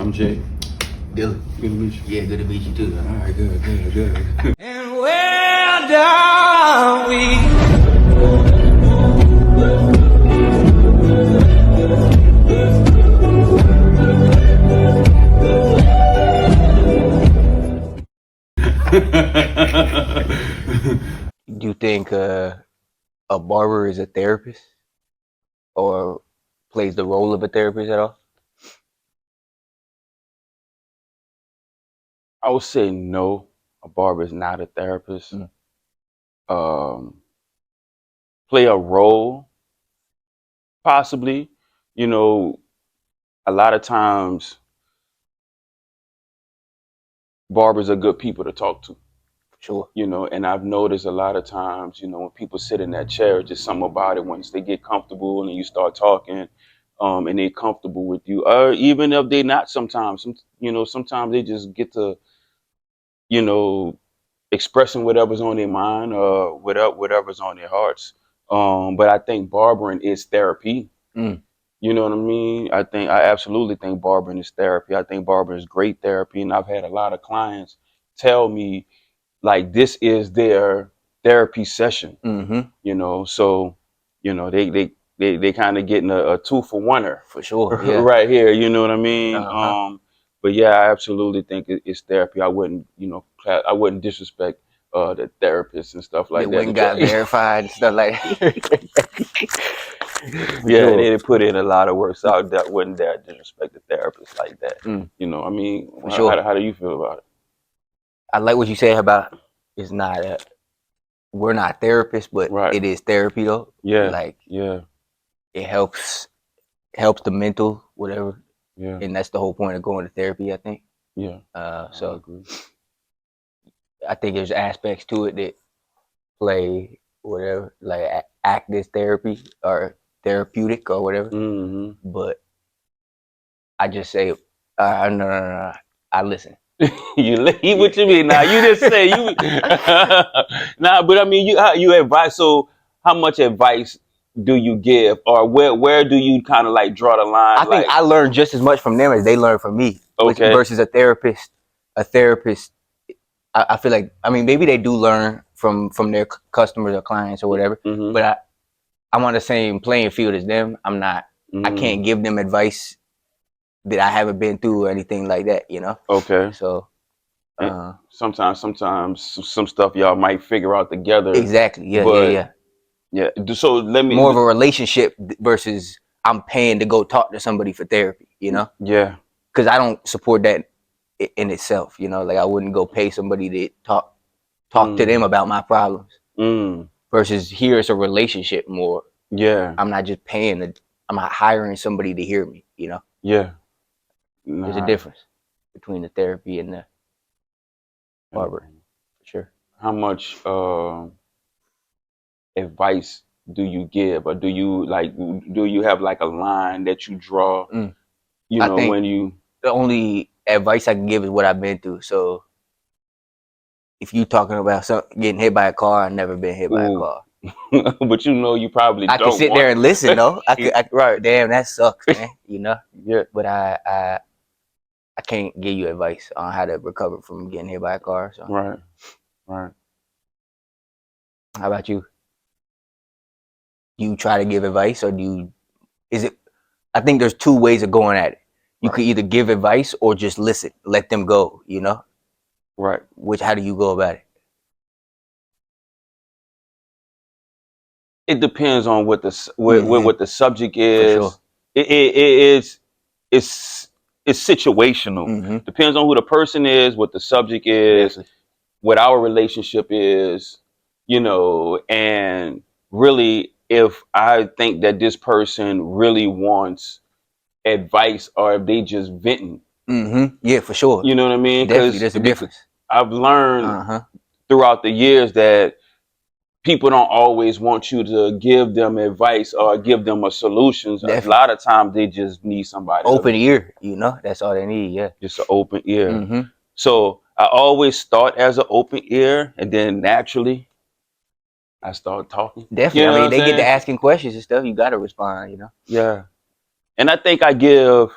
I'm Jay. Dylan. Good to meet you. Yeah, good to meet you too. All right, good. And where down we Do you think a barber is a therapist or plays the role of a therapist at all? I would say no. A barber is not a therapist. Mm. Play a role, possibly. You know, a lot of times barbers are good people to talk to. Sure. You know, and I've noticed a lot of times, you know, when people sit in that chair, just something about it. Once they get comfortable and you start talking, and they're comfortable with you, or even if they're not, sometimes, sometimes they just get to, you know, expressing whatever's on their mind or whatever's on their hearts. But I think barbering is therapy. Mm. You know what I mean? I absolutely think barbering is therapy. I think barbering is great therapy, and I've had a lot of clients tell me like this is their therapy session. Mm-hmm. You know, so they kind of getting a two for oneer For sure. Yeah. right here. You know what I mean? Uh-huh. But yeah, I absolutely think it's therapy. I wouldn't, I wouldn't disrespect the therapists and stuff They like that. went got verified and stuff like that. For Yeah, sure. they put in a lot of work, so I wouldn't dare disrespect the therapist like that. Mm. You know, I mean, For sure. how do you feel about it? I like what you say about it's not we're not therapists, but Right. it is therapy though. Yeah, Like yeah, it helps the mental, whatever. yeah, And that's the whole point of going to therapy, I think. yeah. I So agree. I think there's aspects to it that play whatever, like act as therapy or therapeutic or whatever. Hmm. But I just say, no. I listen. What you mean? Now you just say you. Nah, but I mean, you advise. So how much advice do you give, or where do you kind of like draw the line? I think I learn just as much from them as they learn from me. Okay. Versus a therapist. I feel like, I mean, maybe they do learn from their customers or clients or whatever. Mm-hmm. But I'm on the same playing field as them. I'm not. Mm-hmm. I can't give them advice that I haven't been through or anything like that, you know? Okay. So, Sometimes some stuff y'all might figure out together. exactly. Yeah, but, yeah. So let me. More of a relationship versus I'm paying to go talk to somebody for therapy, you know? Yeah. Because I don't support that in itself, you know? Like I wouldn't go pay somebody to talk to them about my problems. Mm. Versus here it's a relationship more. Yeah. I'm not just paying. I'm not hiring somebody to hear me, you know? Yeah. There's a difference between the therapy and the barber, for sure. How much advice do you give, or do you have like a line that you draw? You I know, think when you. the only advice I can give is what I've been through. So if you talking about getting hit by a car, I've never been hit by a car. But you probably I don't can sit want there and listen though. Right. Damn, that sucks, man. You know. Yeah. But I can't give you advice on how to recover from getting hit by a car. So. Right. Right. How about you? Do you try to give advice, or I think there's two ways of going at it. You could either give advice or just listen, let them go, you know? Right. How do you go about it? It depends on what the subject is. For sure. It's situational. Mm-hmm. Depends on who the person is, what the subject is, Definitely. what our relationship is, and really if I think that this person really wants advice or if they just venting. Mm-hmm. Yeah, for sure. You know what I mean? Definitely, there's a difference. I've learned throughout the years that people don't always want you to give them advice or give them a solution. Definitely. A lot of times they just need somebody. Open ear, you know? That's all they need, yeah. Just an open ear. Mm-hmm. So I always start as an open ear, and then naturally I start talking. Definitely. You know I mean, what they I'm get to saying? asking questions and stuff. You got to respond, you know? Yeah. And I think I give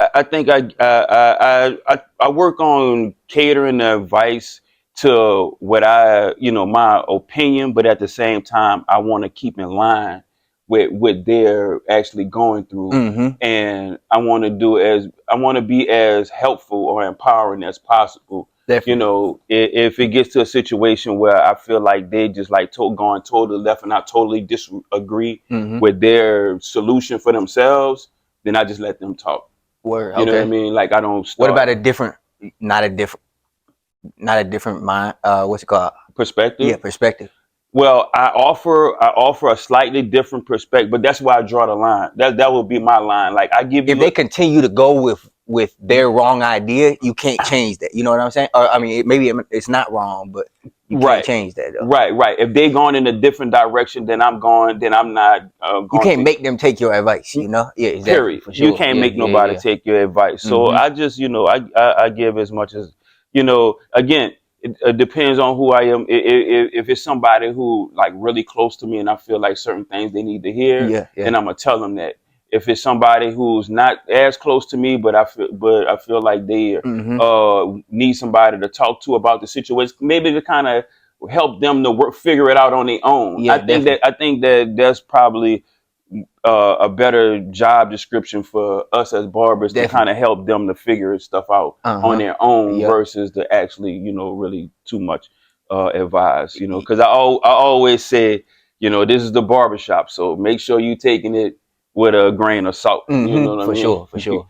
I think I work on catering the advice to what my opinion, but at the same time, I want to keep in line with what they're actually going through, Mm-hmm. and I want to be as helpful or empowering as possible. Definitely. If it gets to a situation where I feel like they just like going totally left and I totally disagree Mm-hmm. with their solution for themselves, then I just let them talk. Word. You know what I Okay. mean? Like I don't What start about not a different mind? What's it called? Yeah, perspective. perspective. Well, I offer a slightly different perspective, but that's why I draw the line. That would be my line. Like I give If you they continue to go with their wrong idea, you can't change that. You know what I'm saying? Or I mean, maybe it's not wrong, but you can't right, change that though. right. If they're going in a different direction than I'm going, then I'm not You going can't to. make them take your advice. You know? Yeah, exactly, Period. for You sure. can't Yeah, make yeah, nobody yeah. take your advice. So Mm-hmm. I just, I give as much as, again, it depends on who I am. If it's somebody who like really close to me and I feel like certain things they need to hear, Yeah, yeah. then I'm gonna tell them that. If it's somebody who's not as close to me, but I feel like they Mm-hmm. need somebody to talk to about the situation, maybe to kind of help them to figure it out on their own. Yeah, definitely. I think that that's probably a better job description for us as barbers to kind Definitely. of help them to figure stuff out on Uh-huh. their own Yep. versus to actually, really too much advise, because I always say, this is the barbershop, so make sure you taking it with a grain of salt. You know Mm-hmm. what I For mean? sure, for sure.